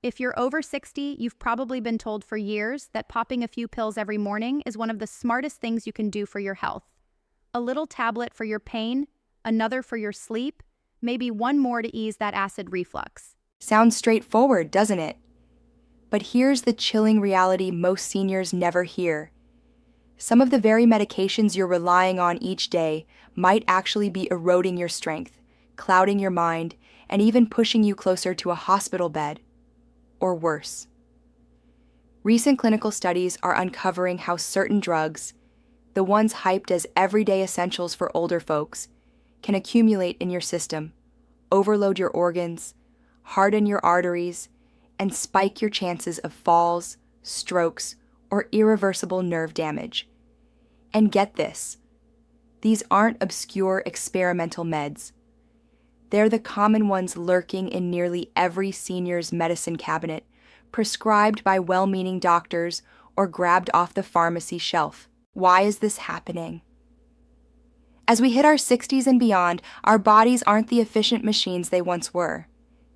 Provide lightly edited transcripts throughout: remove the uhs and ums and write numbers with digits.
If you're over 60, you've probably been told for years that popping a few pills every morning is one of the smartest things you can do for your health. A little tablet for your pain, another for your sleep, maybe one more to ease that acid reflux. Sounds straightforward, doesn't it? But here's the chilling reality most seniors never hear. Some of the very medications you're relying on each day might actually be eroding your strength, clouding your mind, and even pushing you closer to a hospital bed. Or worse. Recent clinical studies are uncovering how certain drugs, the ones hyped as everyday essentials for older folks, can accumulate in your system, overload your organs, harden your arteries, and spike your chances of falls, strokes, or irreversible nerve damage. And get this, these aren't obscure experimental meds. They're the common ones lurking in nearly every senior's medicine cabinet, prescribed by well-meaning doctors or grabbed off the pharmacy shelf. Why is this happening? As we hit our 60s and beyond, our bodies aren't the efficient machines they once were.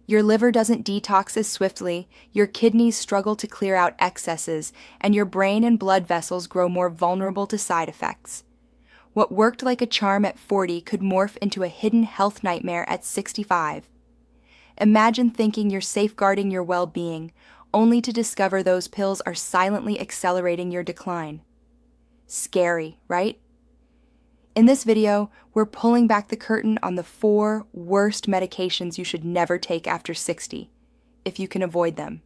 Your liver doesn't detox as swiftly, your kidneys struggle to clear out excesses, and your brain and blood vessels grow more vulnerable to side effects. What worked like a charm at 40 could morph into a hidden health nightmare at 65. Imagine thinking you're safeguarding your well-being, only to discover those pills are silently accelerating your decline. Scary, right? In this video, we're pulling back the curtain on the 4 worst medications you should never take after 60, if you can avoid them.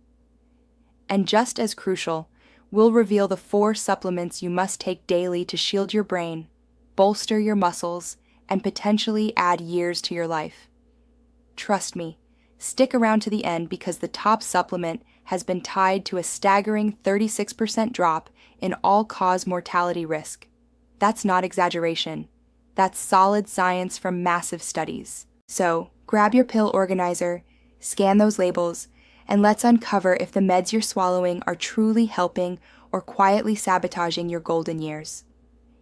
And just as crucial, we'll reveal the 4 supplements you must take daily to shield your brain, bolster your muscles, and potentially add years to your life. Trust me, stick around to the end because the top supplement has been tied to a staggering 36% drop in all-cause mortality risk. That's not exaggeration. That's solid science from massive studies. So, grab your pill organizer, scan those labels, and let's uncover if the meds you're swallowing are truly helping or quietly sabotaging your golden years.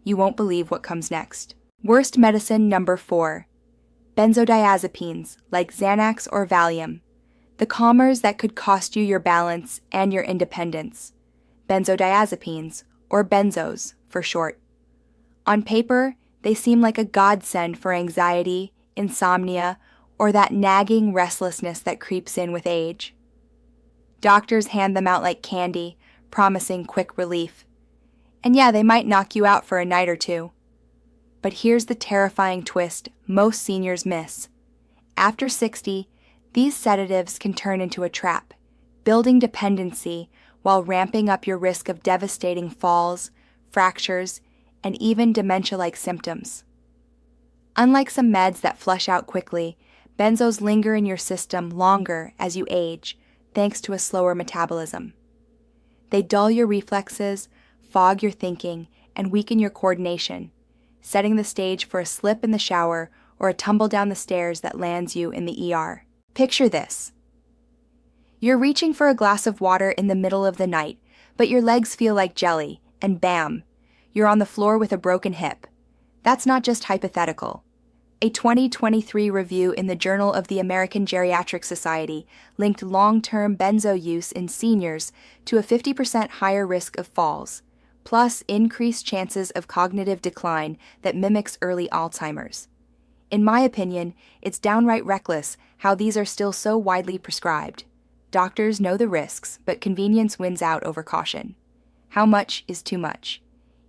You won't believe what comes next. Worst medicine number 4. Benzodiazepines, like Xanax or Valium. The calmers that could cost you your balance and your independence. Benzodiazepines, or benzos for short. On paper, they seem like a godsend for anxiety, insomnia, or that nagging restlessness that creeps in with age. Doctors hand them out like candy, promising quick relief. And yeah, they might knock you out for a night or two. But here's the terrifying twist most seniors miss. After 60, these sedatives can turn into a trap, building dependency while ramping up your risk of devastating falls, fractures, and even dementia-like symptoms. Unlike some meds that flush out quickly, benzos linger in your system longer as you age, thanks to a slower metabolism. They dull your reflexes, fog your thinking, and weaken your coordination, setting the stage for a slip in the shower or a tumble down the stairs that lands you in the ER. Picture this. You're reaching for a glass of water in the middle of the night, but your legs feel like jelly, and bam, you're on the floor with a broken hip. That's not just hypothetical. A 2023 review in the Journal of the American Geriatric Society linked long-term benzo use in seniors to a 50% higher risk of falls, plus increased chances of cognitive decline that mimics early Alzheimer's. In my opinion, it's downright reckless how these are still so widely prescribed. Doctors know the risks, but convenience wins out over caution. How much is too much?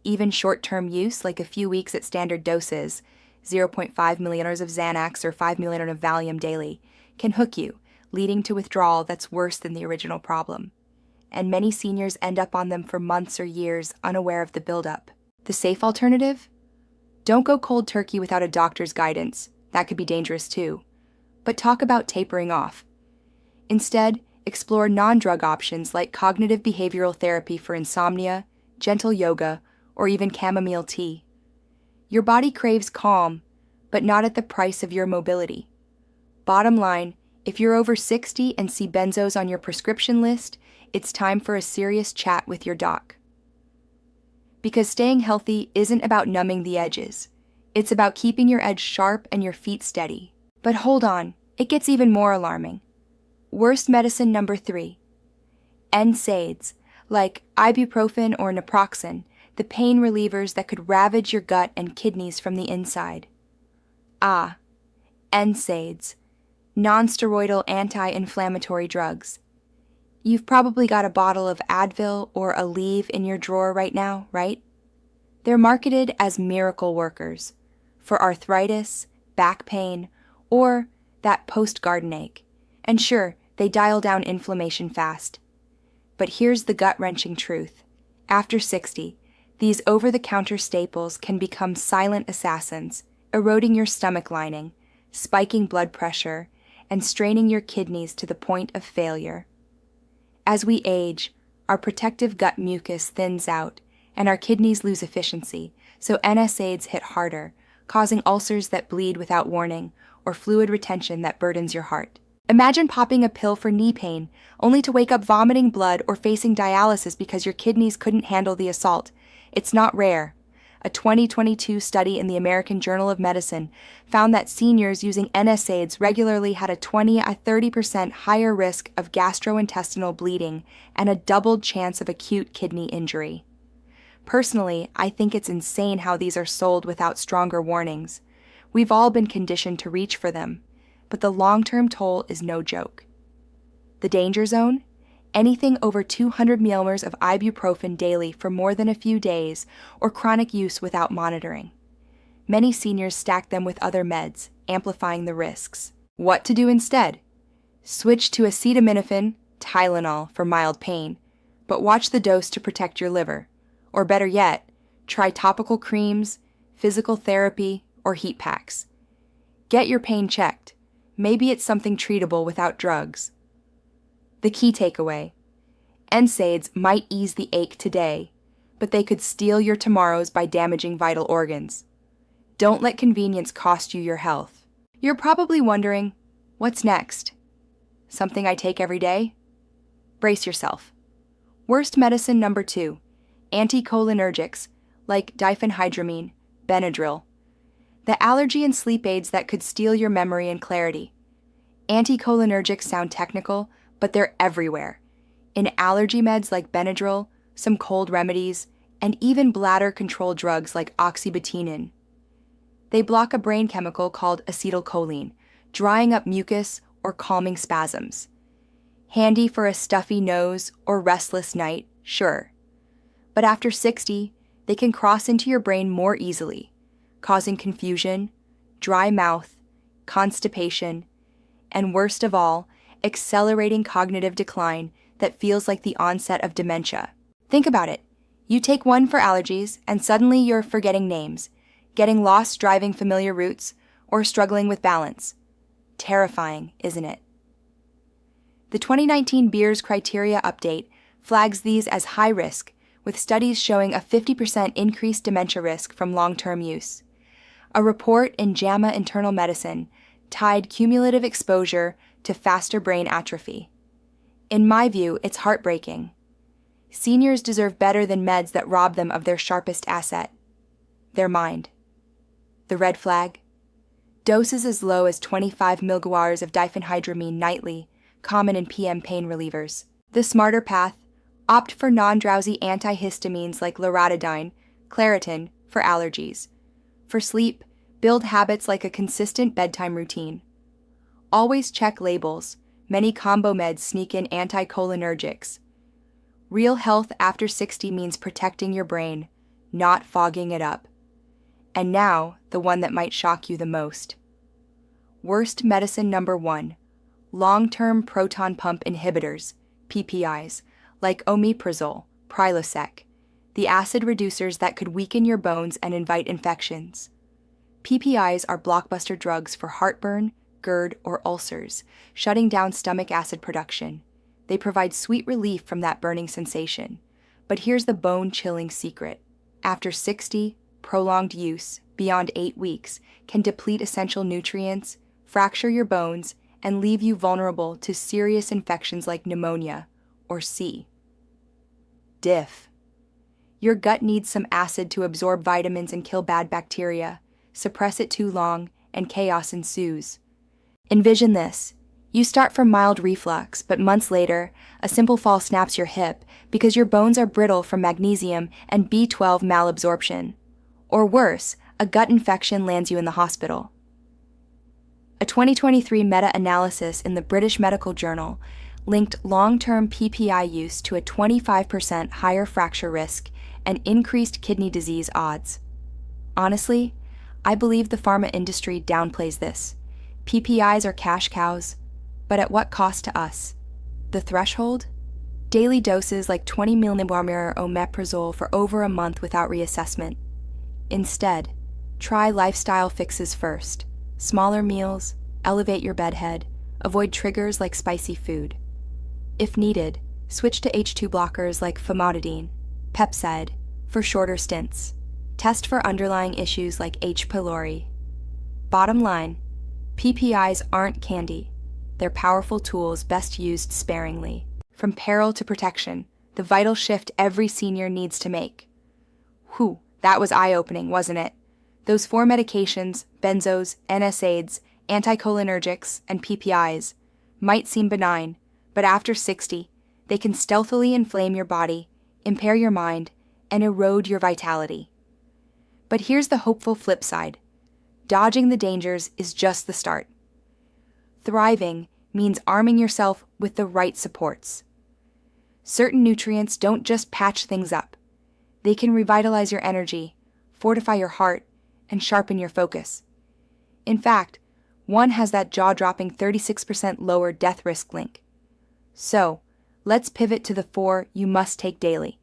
Even short-term use, like a few weeks at standard doses, 0.5 milliliters of Xanax or 5 milliliters of Valium daily, can hook you, leading to withdrawal that's worse than the original problem. And many seniors end up on them for months or years, unaware of the buildup. The safe alternative? Don't go cold turkey without a doctor's guidance. That could be dangerous too. But talk about tapering off. Instead, explore non-drug options like cognitive behavioral therapy for insomnia, gentle yoga, or even chamomile tea. Your body craves calm, but not at the price of your mobility. Bottom line, if you're over 60 and see benzos on your prescription list, it's time for a serious chat with your doc. Because staying healthy isn't about numbing the edges. It's about keeping your edge sharp and your feet steady. But hold on, it gets even more alarming. Worst medicine number 3. NSAIDs, like ibuprofen or naproxen, the pain relievers that could ravage your gut and kidneys from the inside. NSAIDs, non-steroidal anti-inflammatory drugs. You've probably got a bottle of Advil or Aleve in your drawer right now, right? They're marketed as miracle workers for arthritis, back pain, or that post-garden ache. And sure, they dial down inflammation fast. But here's the gut-wrenching truth. After 60, these over-the-counter staples can become silent assassins, eroding your stomach lining, spiking blood pressure, and straining your kidneys to the point of failure. As we age, our protective gut mucus thins out, and our kidneys lose efficiency, so NSAIDs hit harder, causing ulcers that bleed without warning, or fluid retention that burdens your heart. Imagine popping a pill for knee pain, only to wake up vomiting blood or facing dialysis because your kidneys couldn't handle the assault. It's not rare. A 2022 study in the American Journal of Medicine found that seniors using NSAIDs regularly had a 20–30% higher risk of gastrointestinal bleeding and a doubled chance of acute kidney injury. Personally, I think it's insane how these are sold without stronger warnings. We've all been conditioned to reach for them, but the long-term toll is no joke. The danger zone? Anything over 200 milliliters of ibuprofen daily for more than a few days, or chronic use without monitoring. Many seniors stack them with other meds, amplifying the risks. What to do instead? Switch to acetaminophen, Tylenol for mild pain, but watch the dose to protect your liver. Or better yet, try topical creams, physical therapy, or heat packs. Get your pain checked. Maybe it's something treatable without drugs. The key takeaway: NSAIDs might ease the ache today, but they could steal your tomorrows by damaging vital organs. Don't let convenience cost you your health. You're probably wondering, what's next? Something I take every day? Brace yourself. Worst medicine number 2, anticholinergics, like diphenhydramine, Benadryl. The allergy and sleep aids that could steal your memory and clarity. Anticholinergics sound technical, but they're everywhere. In allergy meds like Benadryl, some cold remedies, and even bladder control drugs like oxybutynin. They block a brain chemical called acetylcholine, drying up mucus or calming spasms. Handy for a stuffy nose or restless night, sure. But after 60, they can cross into your brain more easily, causing confusion, dry mouth, constipation, and worst of all, accelerating cognitive decline that feels like the onset of dementia. Think about it. You take one for allergies, and suddenly you're forgetting names, getting lost driving familiar routes, or struggling with balance. Terrifying, isn't it? The 2019 Beers Criteria Update flags these as high risk, with studies showing a 50% increased dementia risk from long-term use. A report in JAMA Internal Medicine tied cumulative exposure to faster brain atrophy. In my view, it's heartbreaking. Seniors deserve better than meds that rob them of their sharpest asset, their mind. The red flag? Doses as low as 25 mg of diphenhydramine nightly, common in PM pain relievers. The smarter path? Opt for non-drowsy antihistamines like loratadine, Claritin for allergies. For sleep, build habits like a consistent bedtime routine. Always check labels. Many combo meds sneak in anticholinergics. Real health after 60 means protecting your brain, not fogging it up. And now, the one that might shock you the most. Worst medicine number 1, long-term proton pump inhibitors, PPIs, like omeprazole, Prilosec, the acid reducers that could weaken your bones and invite infections. PPIs are blockbuster drugs for heartburn, GERD, or ulcers, shutting down stomach acid production. They provide sweet relief from that burning sensation. But here's the bone-chilling secret. After 60, prolonged use, beyond 8 weeks, can deplete essential nutrients, fracture your bones, and leave you vulnerable to serious infections like pneumonia, or C. Diff. Your gut needs some acid to absorb vitamins and kill bad bacteria. Suppress it too long, and chaos ensues. Envision this. You start from mild reflux, but months later, a simple fall snaps your hip because your bones are brittle from magnesium and B12 malabsorption. Or worse, a gut infection lands you in the hospital. A 2023 meta-analysis in the British Medical Journal linked long-term PPI use to a 25% higher fracture risk and increased kidney disease odds. Honestly, I believe the pharma industry downplays this. PPIs are cash cows, but at what cost to us? The threshold? Daily doses like 20 mg omeprazole for over a month without reassessment. Instead, try lifestyle fixes first. Smaller meals, elevate your bedhead, avoid triggers like spicy food. If needed, switch to H2 blockers like famotidine, Pepcid, for shorter stints. Test for underlying issues like H. pylori. Bottom line, PPIs aren't candy. They're powerful tools best used sparingly. From peril to protection, the vital shift every senior needs to make. Whew, that was eye-opening, wasn't it? Those 4 medications, benzos, NSAIDs, anticholinergics, and PPIs, might seem benign, but after 60, they can stealthily inflame your body, impair your mind, and erode your vitality. But here's the hopeful flip side. Dodging the dangers is just the start. Thriving means arming yourself with the right supports. Certain nutrients don't just patch things up. They can revitalize your energy, fortify your heart, and sharpen your focus. In fact, one has that jaw-dropping 36% lower death risk link. So, let's pivot to the 4 you must take daily,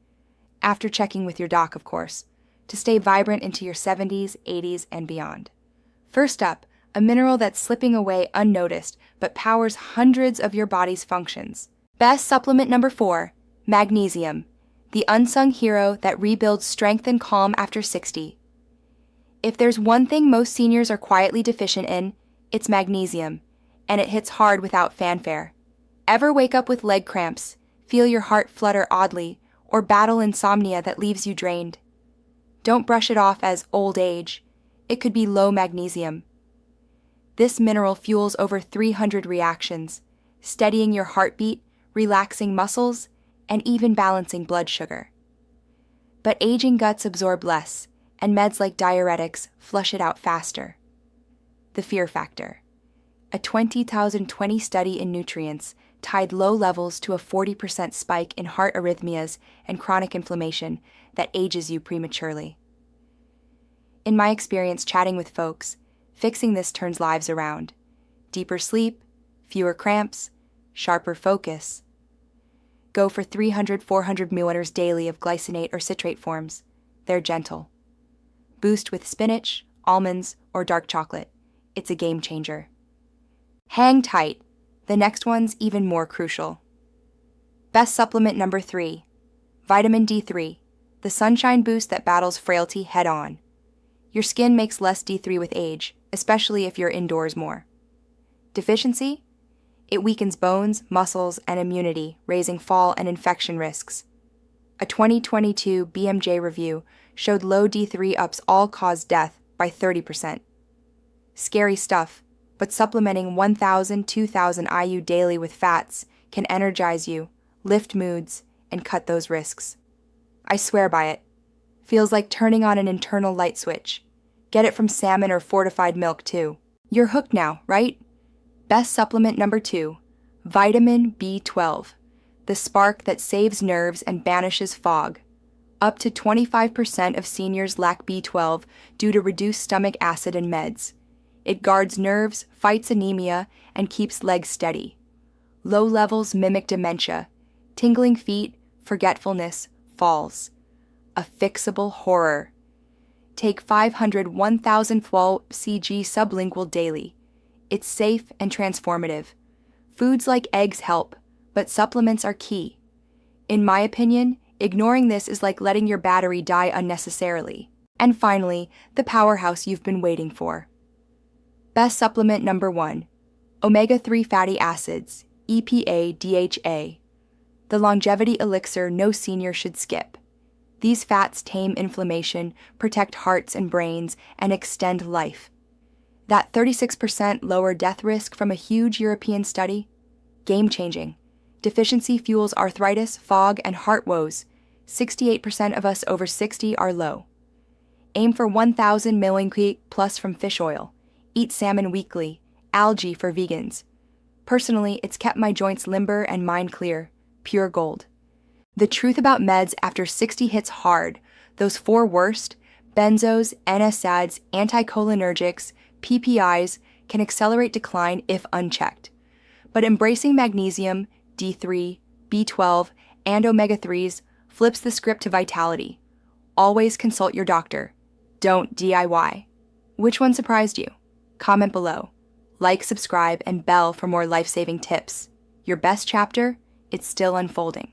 after checking with your doc, of course, to stay vibrant into your 70s, 80s, and beyond. First up, a mineral that's slipping away unnoticed but powers hundreds of your body's functions. Best supplement number 4, magnesium, the unsung hero that rebuilds strength and calm after 60. If there's one thing most seniors are quietly deficient in, it's magnesium, and it hits hard without fanfare. Ever wake up with leg cramps, feel your heart flutter oddly, or battle insomnia that leaves you drained? Don't brush it off as old age. It could be low magnesium. This mineral fuels over 300 reactions, steadying your heartbeat, relaxing muscles, and even balancing blood sugar. But aging guts absorb less, and meds like diuretics flush it out faster. The fear factor. A 2020 study in nutrients tied low levels to a 40% spike in heart arrhythmias and chronic inflammation that ages you prematurely. In my experience chatting with folks, fixing this turns lives around. Deeper sleep, fewer cramps, sharper focus. Go for 300-400 milliliters daily of glycinate or citrate forms. They're gentle. Boost with spinach, almonds, or dark chocolate. It's a game changer. Hang tight. The next one's even more crucial. Best supplement number 3, vitamin D3, the sunshine boost that battles frailty head-on. Your skin makes less D3 with age, especially if you're indoors more. Deficiency? It weakens bones, muscles, and immunity, raising fall and infection risks. A 2022 BMJ review showed low D3 ups all cause death by 30%. Scary stuff, but supplementing 1,000-2,000 IU daily with fats can energize you, lift moods, and cut those risks. I swear by it. Feels like turning on an internal light switch. Get it from salmon or fortified milk, too. You're hooked now, right? Best supplement number 2, vitamin B12, the spark that saves nerves and banishes fog. Up to 25% of seniors lack B12 due to reduced stomach acid and meds. It guards nerves, fights anemia, and keeps legs steady. Low levels mimic dementia, tingling feet, forgetfulness, falls. A fixable horror. Take 500 1012 cg sublingual daily. It's safe and transformative. Foods like eggs help, but supplements are key. In my opinion, ignoring this is like letting your battery die unnecessarily. And finally, the powerhouse you've been waiting for. Best supplement number 1, omega-3 fatty acids, EPA-DHA, the longevity elixir no senior should skip. These fats tame inflammation, protect hearts and brains, and extend life. That 36% lower death risk from a huge European study? Game-changing. Deficiency fuels arthritis, fog, and heart woes. 68% of us over 60 are low. Aim for 1,000 millicurie plus from fish oil. Eat salmon weekly. Algae for vegans. Personally, it's kept my joints limber and mind clear. Pure gold. The truth about meds after 60 hits hard. Those 4 worst, benzos, NSAIDs, anticholinergics, PPIs, can accelerate decline if unchecked. But embracing magnesium, D3, B12, and omega-3s flips the script to vitality. Always consult your doctor. Don't DIY. Which one surprised you? Comment below. Like, subscribe, and bell for more life-saving tips. Your best chapter, it's still unfolding.